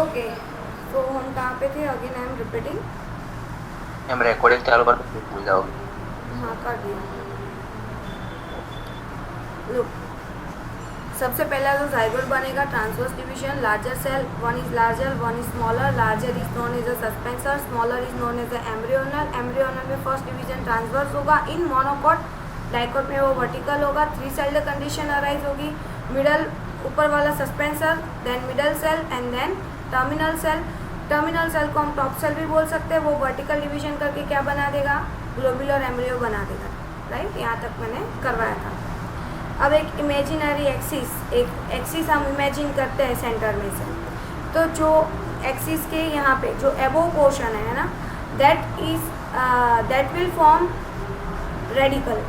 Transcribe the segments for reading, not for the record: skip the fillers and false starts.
Okay, तो हम कहाँ पे थे? Again I am repeating. हम रिकॉर्डिंग चालू कर फिर भूल जाओगे। हाँ, कर दिया। लुक, सबसे पहला जो जाइगोट बनेगा, transverse division, larger cell, one is larger one is smaller, larger is known as a suspensor, smaller is known as a embryonal. Embryonal में फर्स्ट डिवीजन ट्रांसवर्स होगा, इन मोनोकॉट। डाइकोट में वो vertical होगा, 3 celled condition arise होगी, middle ऊपर वाला suspensor, then middle cell and then terminal cell. Terminal cell को हम टॉप सेल भी बोल सकते हैं, वो वर्टिकल डिवीजन करके क्या बना देगा? ग्लोबुलर एम्ब्रियो बना देगा, राइट? यहाँ तक मैंने करवाया था। अब एक इमेजिनरी एक्सिस, एक एक्सिस हम इमेजिन करते हैं सेंटर में से, तो जो एक्सिस के यहाँ पे जो एबोव पोर्शन है ना, that will form radicle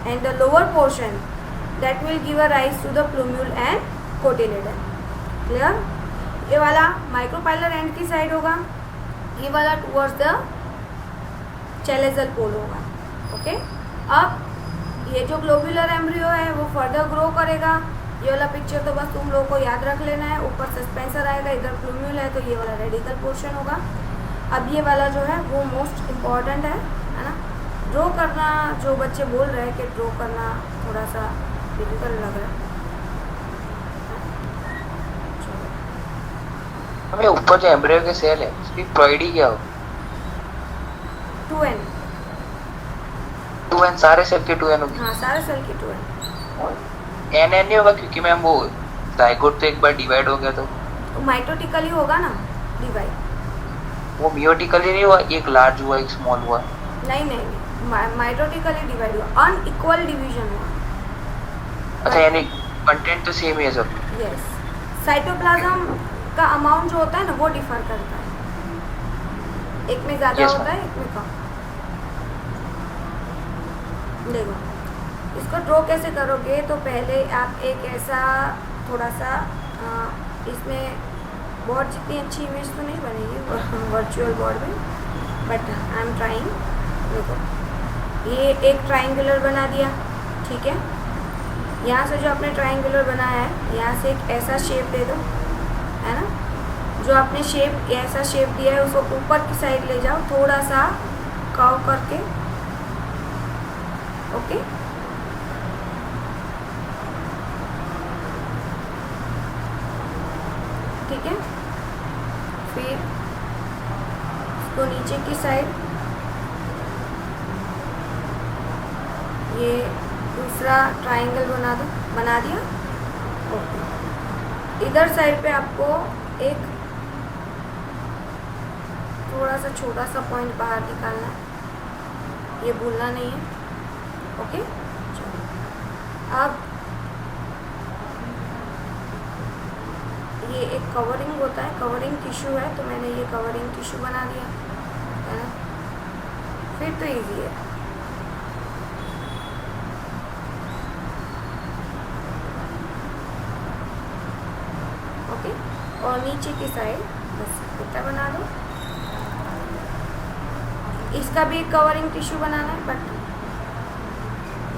and the lower portion that will give a rise to the plumule and cotyledon. Clear? ये वाला माइक्रोपाइलर एंड की साइड होगा, ये वाला टुवर्ड्स द चैलेजल पोल होगा। ओके, अब ये जो ग्लोबुलर एम्ब्रियो है वो फर्दर ग्रो करेगा। ये वाला पिक्चर तो बस तुम लोगों को याद रख लेना है। ऊपर सस्पेंसर आएगा, इधर प्लूम्यूल है, तो ये वाला रेडिकल पोर्शन होगा। अब ये वाला जो है वो मोस्ट इम्पॉर्टेंट है ना? ड्रॉ करना, जो बच्चे बोल रहे हैं कि ड्रॉ करना थोड़ा सा डिफिकल्ट लग रहा है, हमें ऊपर जो एम्ब्रियो के सेल है उसकी प्रोइडी क्या हो? 2n। 2n सारे सेल के 2n होगी? हाँ, सारे सेल की 2n। n नहीं होगा क्योंकि मैम वो जाइगोट तो एक बार डिवाइड हो गया, तो माइटोटिकली होगा ना डिवाइड। वो मियोटिकली नहीं हुआ, एक लार्ज हुआ एक स्मॉल हुआ? नहीं नहीं नहीं, माइटोटिकली डिवाइड हुआ, अनइक्वल डिवीजन हुआ। अच्छा, यानी कंटेंट तो सेम ही है सब? यस, साइटोप्लाज्म का अमाउंट जो होता है ना वो डिफर करता है, एक में ज़्यादा Yes, होता है, एक में कम। देखो, इसको ड्रॉ कैसे करोगे? तो पहले आप एक ऐसा थोड़ा सा इसमें बोर्ड जितनी अच्छी इमेज तो नहीं बनेगी वर्चुअल बोर्ड में, बट आई एम ट्राइंग। देखो, ये एक ट्राइंगुलर बना दिया, ठीक है? यहाँ से जो आपने ट्राइंगुलर बनाया है, यहाँ से एक ऐसा शेप दे दो, है ना? जो आपने शेप ऐसा शेप दिया है उसको ऊपर की साइड ले जाओ, थोड़ा सा कर्व करके। ओके, ठीक है? फिर इसको नीचे की साइड, ये दूसरा ट्राइंगल बना दिया। ओके, इधर साइड पे आपको एक थोड़ा सा छोटा सा पॉइंट बाहर निकालना है, ये भूलना नहीं है। ओके, चलो, अब ये एक कवरिंग होता है, कवरिंग टिश्यू है, तो मैंने ये कवरिंग टिश्यू बना दिया, है ना? फिर तो इजी है। ओके, और नीचे की साइड बस इतना बना दो। इसका भी एक कवरिंग टिश्यू बनाना है, बट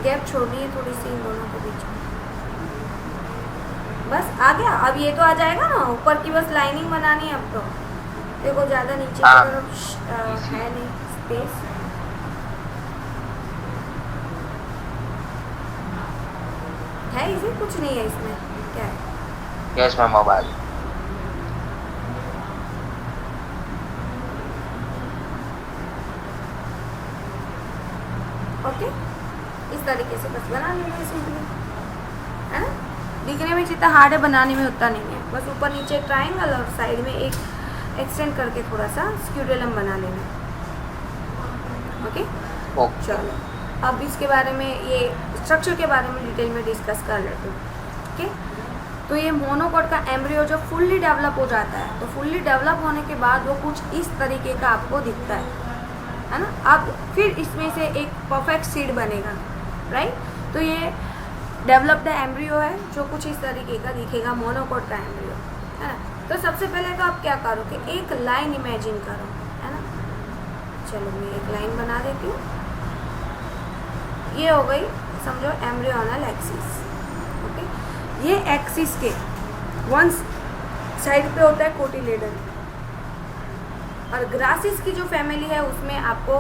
गैप छोड़नी है थोड़ी सी इन दोनों के बीच में। बस आ गया। अब ये तो आ जाएगा ना, ऊपर की बस लाइनिंग बनानी है अब तो। देखो, ज़्यादा नीचे की तरफ है नहीं स्पेस। है इसे कुछ नहीं है इसमें, क्या है? यस मैम, अब आ गई। ओके, इस तरीके से बस बना लेंगे सिंपली, है ना? दिखने में जितना हार्ड है, बनाने में उतना नहीं है। बस ऊपर नीचे ट्राइंगल और साइड में एक एक्सटेंड करके थोड़ा सा स्क्यूडेलम बना लेना। ओके, चलो, अब इसके बारे में, ये स्ट्रक्चर के बारे में डिटेल में डिस्कस कर लेते हैं। ओके, तो ये मोनोकॉट का एम्ब्रियो जब फुल्ली डेवलप हो जाता है, तो फुल्ली डेवलप होने के बाद वो कुछ इस तरीके का आपको दिखता है ना? अब फिर इसमें से एक परफेक्ट सीड बनेगा, राइट? तो ये डेवलप्ड एम्ब्रियो है जो कुछ इस तरीके का दिखेगा, मोनोकॉट का एम्ब्रियो, है ना? तो सबसे पहले तो आप क्या करो कि एक लाइन इमेजिन करो, है ना? चलो, मैं एक लाइन बना देती हूँ। ये हो गई, समझो, एम्ब्रियोनल एक्सिस। ओके, ये एक्सिस के वन साइड पे होता है कोटिलेडन, और ग्रासिस की जो फैमिली है उसमें आपको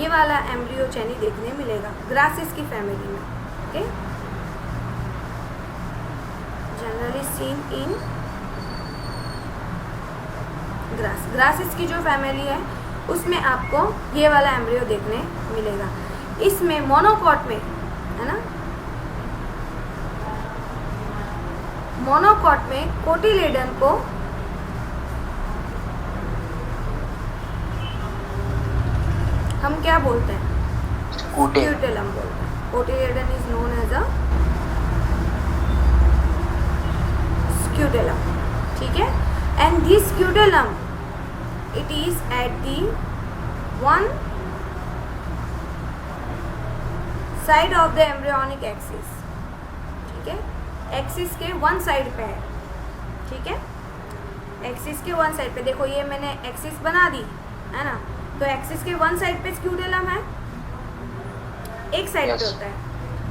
ये वाला एम्ब्रियो चेनी देखने मिलेगा, ग्रासिस की फैमिली में। ओके, जनरली सीन इन ग्रासिस की जो फैमिली है उसमें आपको ये वाला एम्ब्रियो देखने मिलेगा। इसमें मोनोकॉट में, है ना, मोनोकॉट में कोटिलेडन को हम क्या बोलते हैं? स्क्यूटेलम बोलते हैं। Cotyledon is known as a scutellum, ठीक है। And this scutellum it is at the one side of the embryonic axis, ठीक है, एक्सिस के वन साइड पे है, ठीक है, एक्सिस के वन साइड पे। देखो ये मैंने एक्सिस बना दी, है ना, तो एक्सिस के वन साइड पे स्क्यूटेलम है, एक साइड पे होता है।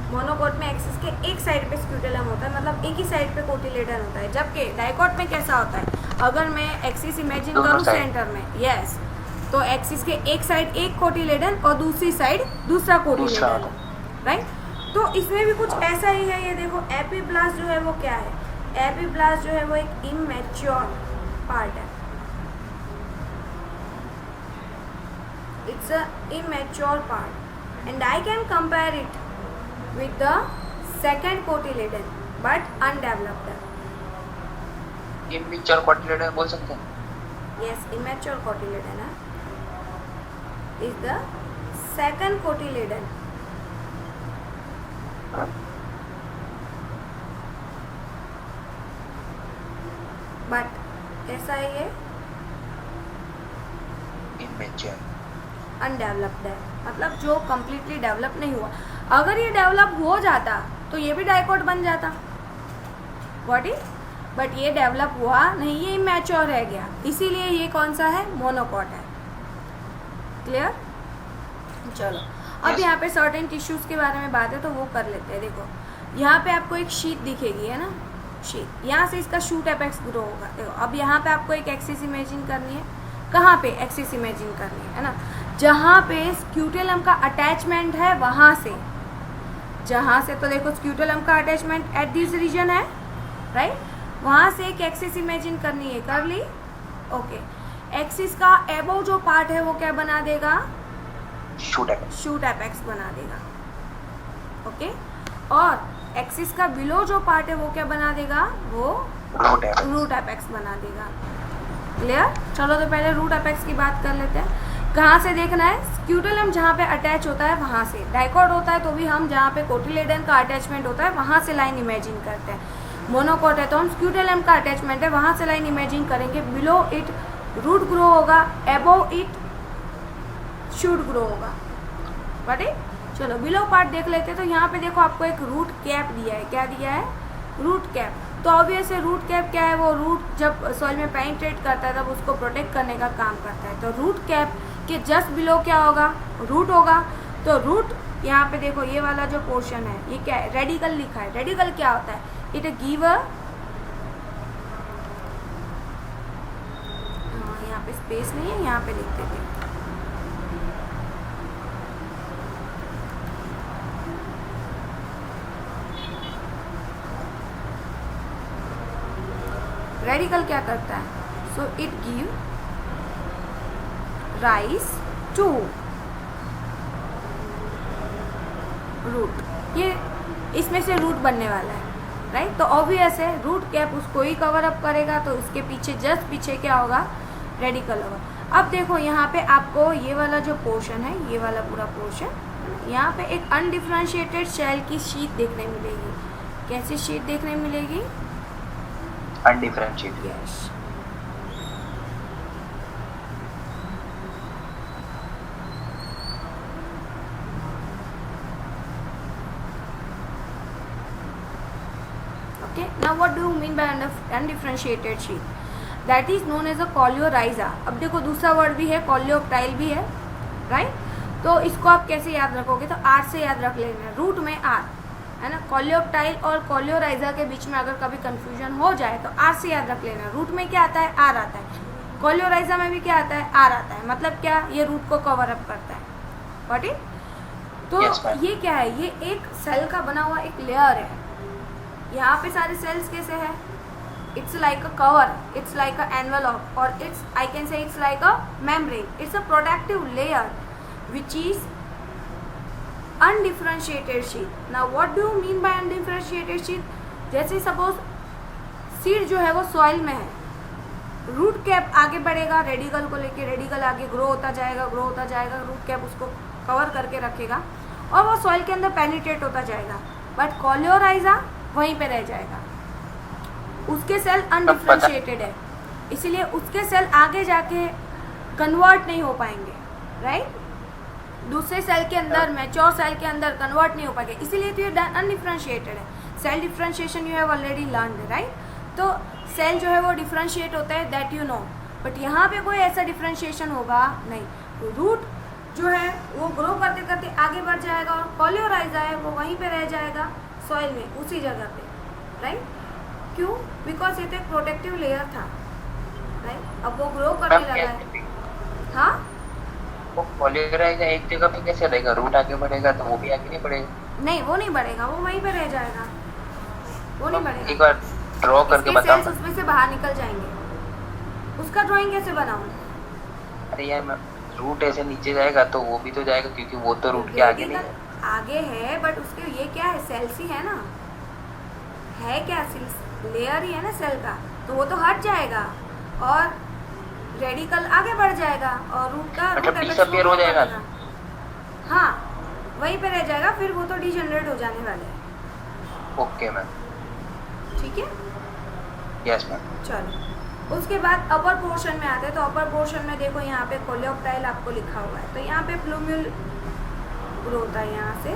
मोनोकॉट में एक्सिस के एक साइड पे स्क्यूटेलम होता है, मतलब एक ही साइड पे कोटिलेडन होता है। जबकि डाइकॉट में कैसा होता है, अगर मैं एक्सिस इमेजिन करूँ सेंटर में, यस, तो एक्सिस के एक साइड एक कोटिलेडन और दूसरी साइड दूसरा कोटिलेडन, राइट। तो इसमें भी कुछ ऐसा ही है। ये देखो एपिब्लास्ट जो है वो क्या है, एपिब्लास्ट जो है वो एक इमैच्योर पार्ट है, it's a immature part and I can compare it with the second cotyledon but undeveloped. Immature cotyledon बोल सकते हैं? Yes, immature cotyledon is the second cotyledon. But कैसा है ये? इमेच्योर, अनडेवलप्ड है, मतलब जो कम्प्लीटली डेवलप नहीं हुआ। अगर ये डेवलप हो जाता तो ये भी डाइकॉट बन जाता, व्हाट इज, बट ये डेवलप हुआ नहीं, ये इमैच्योर रह गया, इसीलिए ये कौन सा है, मोनोकॉट है। क्लियर? चलो अब यहाँ पे सर्टेन टिश्यूज के बारे में बात है तो वो कर लेते हैं। देखो यहाँ पे आपको एक शीट दिखेगी, है ना, शीट, यहाँ से इसका शूट एपेक्स ग्रो होगा। देखो अब यहाँ पे आपको एक एक्सिस इमेजिन करनी है, कहाँ पे एक्सिस इमेजिन करनी है ना, जहाँ पे स्क्यूटेलम का अटैचमेंट है वहाँ से, जहाँ से, तो देखो स्क्यूटेलम का अटैचमेंट एट दिस रीजन है, राइट, वहाँ से एक एक्सिस इमेजिन करनी है, कर ली, ओके। एक्सिस का एबो जो पार्ट है वो क्या बना देगा, शूट एपेक्स बना देगा, ओके। और एक्सिस का बिलो जो पार्ट है वो क्या बना देगा, वो रूट एपेक्स बना देगा। क्लियर? चलो तो पहले रूट एपेक्स की बात कर लेते हैं। कहाँ से देखना है, स्क्यूटेलम जहाँ पे अटैच होता है वहाँ से, डाइकॉट होता है तो भी हम जहाँ पे कोटिलेडन का अटैचमेंट होता है वहाँ से लाइन इमेजिन करते हैं। मोनोकॉट है तो हम स्क्यूटेलम का अटैचमेंट है वहाँ से लाइन इमेजिन करेंगे, बिलो इट रूट ग्रो होगा, एबोव इट शूट ग्रो होगा, बट चलो बिलो पार्ट देख लेते हैं। तो यहाँ पे देखो आपको एक रूट कैप दिया है, क्या दिया है, रूट कैप। तो ऑब्वियस है रूट कैप क्या है, वो रूट जब सॉइल में पेनिट्रेट करता है तब उसको प्रोटेक्ट करने का काम करता है। तो रूट कैप के जस्ट बिलो क्या होगा, रूट होगा। तो रूट यहाँ पे देखो ये वाला जो पोर्शन है ये क्या है, रेडिकल लिखा है। रेडिकल क्या होता है, इट गिव अ, यहाँ पे स्पेस नहीं है, यहाँ पे लिख देते हैं, रेडिकल क्या करता है, so it give rise to root, ये इसमें से रूट बनने वाला है, राइट। तो ऑब्वियस है रूट कैप उसको ही कवर अप करेगा, तो उसके पीछे जस्ट पीछे क्या होगा, रेडिकल होगा। अब देखो यहाँ पे आपको ये वाला जो पोर्शन है, ये वाला पूरा पोर्शन, यहाँ पे एक अनडिफरेंशिएटेड शेल की शीट देखने मिलेगी। कैसी शीट देखने मिलेगी, undifferentiated, yes. Okay, now what do you mean by undifferentiated sheet? That is known as a coleorhiza. अब देखो दूसरा वर्ड भी है, coleoptile भी है, राइट। तो इसको आप कैसे याद रखोगे, तो आर से याद रख लेना, रूट में आर, है ना। कोलियोप्टाइल और कोलियोराइजा के बीच में अगर कभी कंफ्यूजन हो जाए तो आर से याद रख लेना, रूट में क्या आता है, आर आता है। कोलियोराइजा में भी क्या आता है, आर आता है, मतलब क्या, ये रूट को कवर अप करता है। What it? तो Yes, ma'am. ये क्या है, ये एक सेल का बना हुआ एक लेयर है। यहाँ पे सारे सेल्स कैसे हैं, it's like a cover, it's like a envelope, और it's, I can say it's like a membrane, it's a protective layer which is undifferentiated sheet. Now what do you mean by undifferentiated sheet? जैसे suppose seed जो है वो soil में है, root cap आगे बढ़ेगा radical को लेके, रेडिकल आगे ग्रो होता जाएगा, ग्रो होता जाएगा, रूट कैप उसको कवर करके रखेगा और वो सॉइल के अंदर पेनिट्रेट होता जाएगा। बट कोलियोराइजा वहीं पे रह जाएगा, उसके सेल अनडिफरेंशिएटेड है, इसीलिए उसके सेल आगे जाके कन्वर्ट नहीं हो पाएंगे, राइट? दूसरे सेल के अंदर, मैच्योर सेल के अंदर कन्वर्ट नहीं हो पाएंगे, इसीलिए तो ये अनडिफरेंशिएटेड है। Cell differentiation you have already learned, right? तो सेल जो है वो डिफरेंशिएट होता है, दैट यू नो, बट यहाँ पे कोई ऐसा डिफरेंशिएशन होगा नहीं। तो रूट जो है वो ग्रो करते करते आगे बढ़ जाएगा और कोलियोराइजा है वो वहीं पे रह जाएगा सॉइल में, उसी जगह पे, राइट? क्यों? बिकॉज ये तो एक प्रोटेक्टिव लेयर था, राइट? अब वो ग्रो करने लगा है। हाँ, वो कोलियोराइजा एक जगह पे कैसे रहेगा? रूट आगे बढ़ेगा तो वो भी आगे नहीं बढ़ेगा? नहीं, वो नहीं बढ़ेगा, वो वहीं पे रह जाएगा, वो नहीं बढ़ेगा। एक बार ड्रॉ करके इसके बताओ। सेल्स उसमें से बाहर निकल जाएंगे। उसका ड्राइंग कैसे बनाऊं? अरे यार, मैं रूट ऐसे नीचे जाएगा तो वो भी तो जाएगा, क्योंकि वो तो रूट के आगे नहीं है। आगे है, बट उसके ये क्या है, सेल्स ही है ना, है क्या, लेयर ही है ना सेल का, तो वो तो हट जाएगा और रेडिकल आगे बढ़ जाएगा और रूट का मतलब डिसअपीयर हो जाएगा। हाँ, वहीं पे रह जाएगा, फिर वो तो डिजनरेट हो जाने वाले हैं। ओके मैम, ठीक है, यस मैम। चलो उसके बाद अपर पोर्शन में आते हैं। तो अपर पोर्शन में देखो यहाँ पे कोलियोप्टाइल आपको लिखा हुआ है, तो यहाँ पे प्लूम्यूल ग्रो होता है, यहाँ से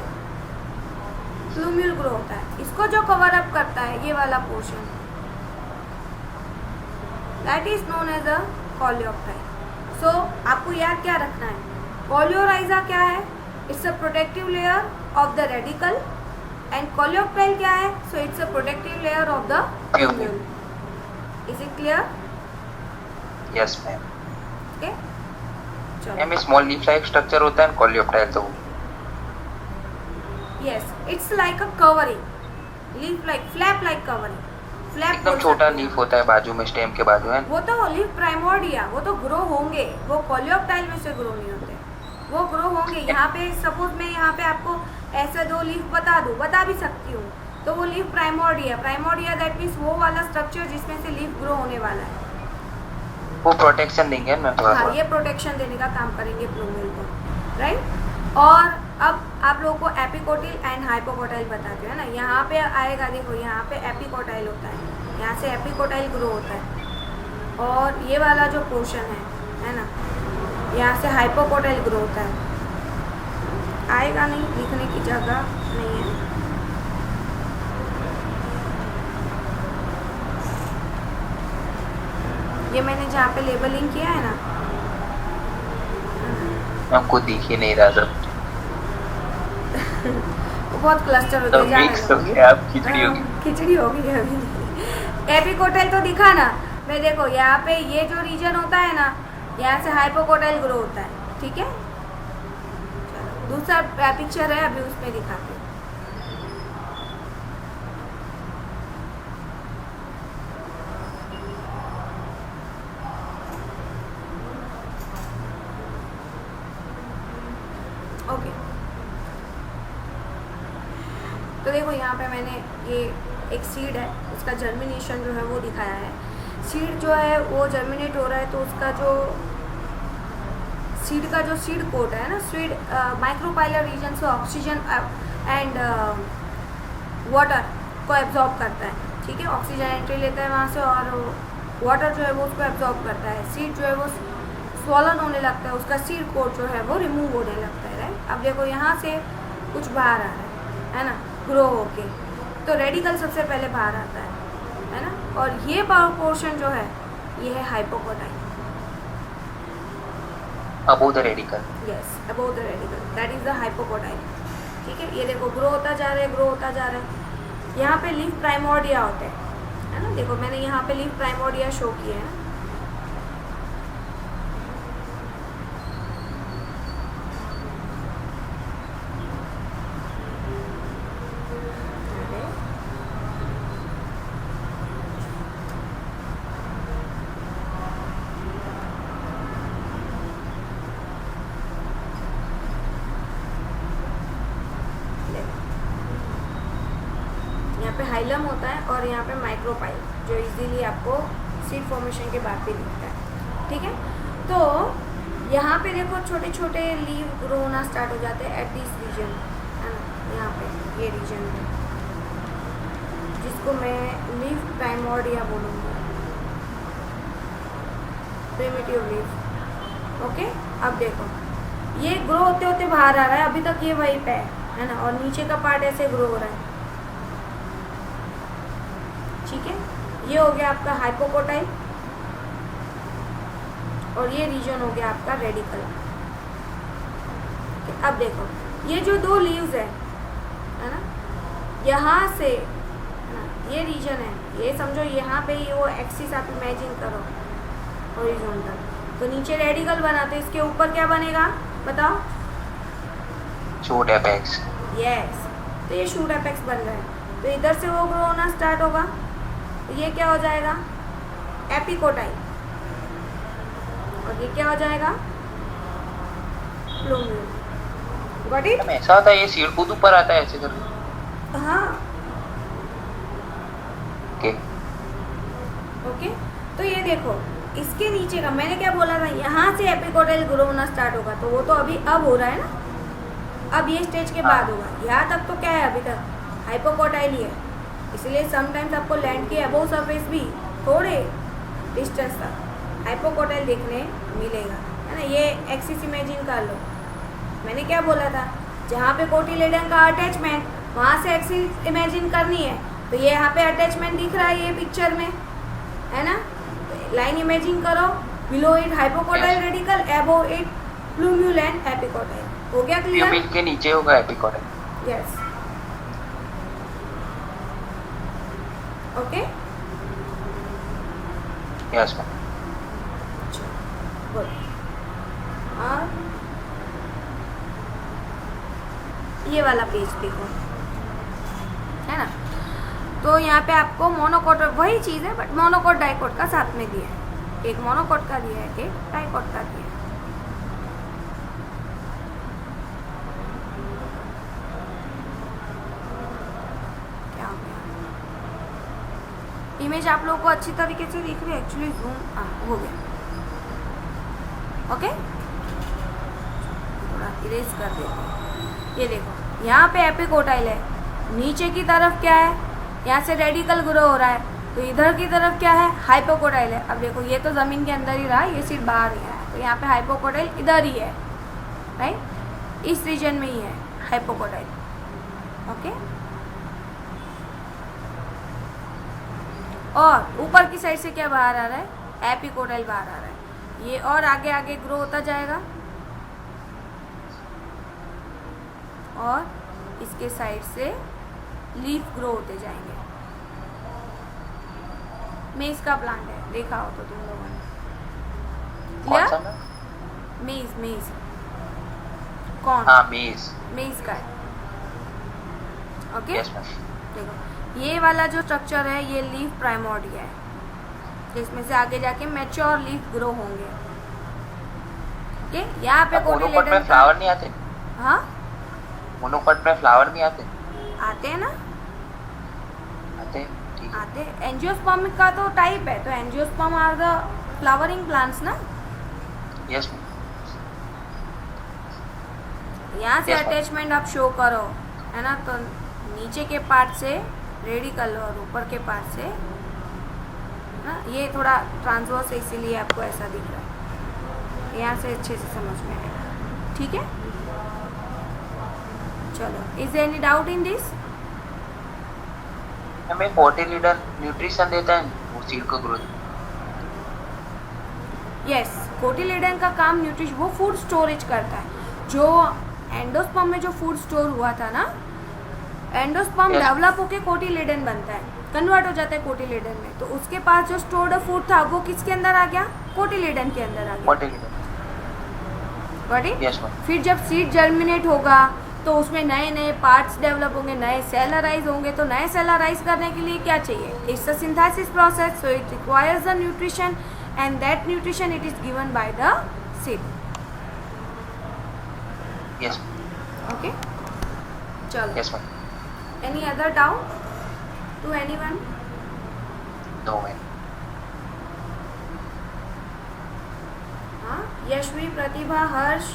प्लूम्यूल ग्रो होता है, इसको जो कवर अप करता है ये वाला portion, that is known as a coleoptile. So आपको याद क्या रखना है, कोलियोराइजा क्या है, it's a protective layer of the radicle, and coleoptile क्या है, so it's a protective layer of the plumule. Is it clear? Yes ma'am. Okay, चलो। Ma'am small leaf like structure होता है कोलियोप्टाइल तो। Yes, it's like a covering, leaf like, flap like covering, flap एकदम छोटा leaf होता है बाजू में, स्टेम के बाजू है। वो तो लीफ प्राइमोर्डिया, वो तो ग्रो होंगे, वो कोलियोप्टाइल में से ग्रो नहीं होते, वो ग्रो होंगे। यहाँ पे सपोज मैं यहाँ पे आपको ऐसे दो लीफ बता दूँ, बता भी सकती हूँ, तो वो leaf primordia, primordia that means वो वाला स्ट्रक्चर जिसमें से लीफ ग्रो होने वाला है, वो प्रोटेक्शन देंगे ना थोड़ा। हाँ, ये प्रोटेक्शन देने का काम करेंगे प्लूम्यूल को, राइट? और अब आप लोगों को एपिकोटाइल एंड हाइपोकोटाइल बताते हैं ना, यहाँ पे आएगा, देखो यहाँ पे एपिकोटाइल होता है, यहाँ से एपिकोटाइल ग्रो होता है, और ये वाला जो पोर्शन है ना, यहाँ से हाइपोकोटाइल ग्रो होता है। आएगा नहीं, लिखने की जगह नहीं है, ये मैंने जहाँ पे लेबलिंग किया है ना, आपको दिख ही नहीं रहा सब। वो बहुत क्लस्टर होते तो जा मिक्स हो गया, आप खिचड़ी होगी। खिचड़ी होगी अभी। एपिकोटाइल तो दिखा ना, मैं देखो यहाँ पे ये जो रीजन होता है ना, यहाँ से हाइपोकोटाइल ग्रो होता है, ठीक है। चलो दूसरा पिक्चर है, अभी उसमें दिखाती हूँ। ओके, तो देखो यहाँ पे मैंने ये एक सीड है, उसका जर्मिनेशन जो है वो दिखाया है। सीड जो है वो जर्मिनेट हो रहा है, तो उसका जो सीड का जो सीड कोट है ना, सीड माइक्रोपाइलर रीजन से ऑक्सीजन एंड वाटर को एब्जॉर्ब करता है, ठीक है। ऑक्सीजन एंट्री लेता है वहाँ से, और वाटर जो है वो उसको एब्जॉर्ब करता है। सीड जो है वो स्वॉलन होने लगता है, उसका सीड कोट जो है वो रिमूव होने लगता है, राइट। अब देखो यहाँ से कुछ बाहर आ रहा है ना, ग्रो होके, तो रेडिकल सबसे पहले बाहर आता है ना, और ये पोर्शन जो है ये है hypocotyl, above the radical. Yes, above the radical, that is the hypocotyl, ठीक है। ये देखो ग्रो होता जा रहा है, ग्रो होता जा रहा है। यहाँ पे लीफ प्राइमोर्डिया होते हैं, है ना, देखो मैंने यहाँ पे लीफ प्राइमोर्डिया शो किया है ना, जाइलम होता है और यहाँ पे माइक्रोपाइल जो इजीली आपको सीड फॉर्मेशन के बाद भी दिखता है, ठीक है। तो यहाँ पे देखो छोटे छोटे लीव ग्रो होना स्टार्ट हो जाते हैं एट दिस रीजन, है ना, यहाँ पे ये रीजन है जिसको मैं लीव प्राइमोर्डिया बोलूँगी, प्रिमिटिव लीव। ओके, अब देखो ये ग्रो होते होते बाहर आ रहा है, अभी तक ये वहीं पे है ना, और नीचे का पार्ट ऐसे ग्रो हो रहा है, ठीक है। ये हो गया आपका हाइपोकोटाइल और ये रीजन हो गया आपका रेडिकल। अब देखो ये जो दो लीव्स है ना, यहाँ से है ना, ये रीजन है, ये समझो यहाँ पे ही वो एक्सिस आप इमेजिन करो हॉरिजॉन्टल, तो नीचे रेडिकल बना, तो इसके ऊपर क्या बनेगा बताओ? Shoot apex. यस, तो ये शूट एपेक्स बन रहा है, तो इधर से वो ग्रो होना स्टार्ट होगा, तो ये क्या हो जाएगा? एपिकोटाइल, और ये क्या हो जाएगा? प्लूम्यूल। Got it? ऐसा होता है ये सीड खुद ऊपर आता है ऐसे करके? हाँ, ओके ओके। तो ये देखो इसके नीचे का मैंने क्या बोला था, यहाँ से एपिकोटाइल ग्रो होना स्टार्ट होगा, तो वो तो अभी अब हो रहा है ना, अब ये स्टेज के बाद होगा। यहाँ तक तो क्या है, अभी तक हाइपोकोटाइल ही है, इसलिए समटाइम्स आपको लैंड के अबोव सरफेस भी थोड़े डिस्टेंस तक हाइपोकोटाइल देखने मिलेगा, है ना। ये एक्सिस इमेजिन कर लो, मैंने क्या बोला था, जहाँ पे कोटिलेडन का अटैचमेंट वहाँ से एक्सिस इमेजिन करनी है, तो ये यहाँ पे अटैचमेंट दिख रहा है ये पिक्चर में, है ना। लाइन इमेजिन करो, below it hypocotyl radical, above it plumule and epicotyl. हो गया क्लियर? प्लूम्यूल के नीचे होगा epicotyl. Yes, okay, yes ma'am. Good. और ये वाला पेज देखो, है ना, तो यहाँ पे आपको मोनोकोट वही चीज़ है, बट मोनोकोट डाइकोट का साथ में दिया है, एक मोनोकोट का दिया है, एक डाइकोट का दिया है। क्या हो गया? इमेज आप लोगों को अच्छी तरीके से दिख रही है, एक्चुअली जूम हो गया। ओके, थोड़ा इरेज कर देते हैं। ये देखो यहाँ पे एपिकोटाइल है, नीचे की तरफ क्या है, यहाँ से रेडिकल ग्रो हो रहा है, तो इधर की तरफ क्या है, हाइपोकोटाइल है। अब देखो ये तो ज़मीन के अंदर ही रहा, ये सिर्फ बाहर ही है, तो यहाँ पे हाइपोकोटाइल इधर ही है, राइट, इस रीजन में ही है हाइपोकोटाइल। ओके, और ऊपर की साइड से क्या बाहर आ रहा है, एपिकोटाइल बाहर आ रहा है, ये और आगे आगे ग्रो होता जाएगा, और इसके साइड से लीफ ग्रो होते जाएंगे। मेज का प्लांट है, देखा हो तो तुम लोगों ने? कौन सा मैम? मेज, मेज कौन? हाँ मेज। मेज का है। Okay, yes ma'am. देखो ये वाला जो स्ट्रक्चर है ये लीफ प्राइमोर्डिया है, जिसमें से आगे जाके मैच्योर लीफ ग्रो होंगे। ओके, यहाँ पे मोनोकोट में फ्लावर नहीं आते? हाँ, मोनोकोट में फ्लावर नहीं आते? आते हैं ना, आते हैं, ठीक है। आते। एंजियोस्पर्म का तो टाइप है, तो angiosperm are the flowering plants ना। Yes ma'am. यहाँ से Yes, ma'am. अटैचमेंट आप शो करो, है ना, तो नीचे के पार्ट से रेडिकल और ऊपर के पार्ट से ना, ये थोड़ा ट्रांसवर्स है इसीलिए आपको ऐसा दिख रहा है, यहाँ से अच्छे से समझ में आएगा, ठीक है। चलो, is any doubt in this? हमें कोटिलीडन न्यूट्रिशन देता है वो सीड को ग्रोथ? यस, कोटिलेडन का काम न्यूट्रिशन, वो फूड स्टोरेज करता है। जो एंडोस्पर्म में जो फूड स्टोर हुआ था ना, एंडोस्पर्म Yes. डेवलप होके कोटिलेडन बनता है, कन्वर्ट हो जाता है कोटिलेडन में, तो उसके पास जो स्टोर्ड फूड था वो किसके अंदर आ गया, कोटिलेडन के अंदर आ गया। कोटिलीडन। Got it? Yes ma'am. फिर जब सीड जर्मिनेट होगा तो उसमें नए नए पार्ट्स डेवलप होंगे, नए सेल अराइज होंगे, तो नए सेल अराइज करने के लिए क्या चाहिए, it's a synthesis process, so it requires the nutrition and that nutrition it is given by the seed. Yes. Okay, चलो, yes ma'am. Any other doubt? To anyone? No ma'am. हाँ, यशवी, प्रतिभा, हर्ष?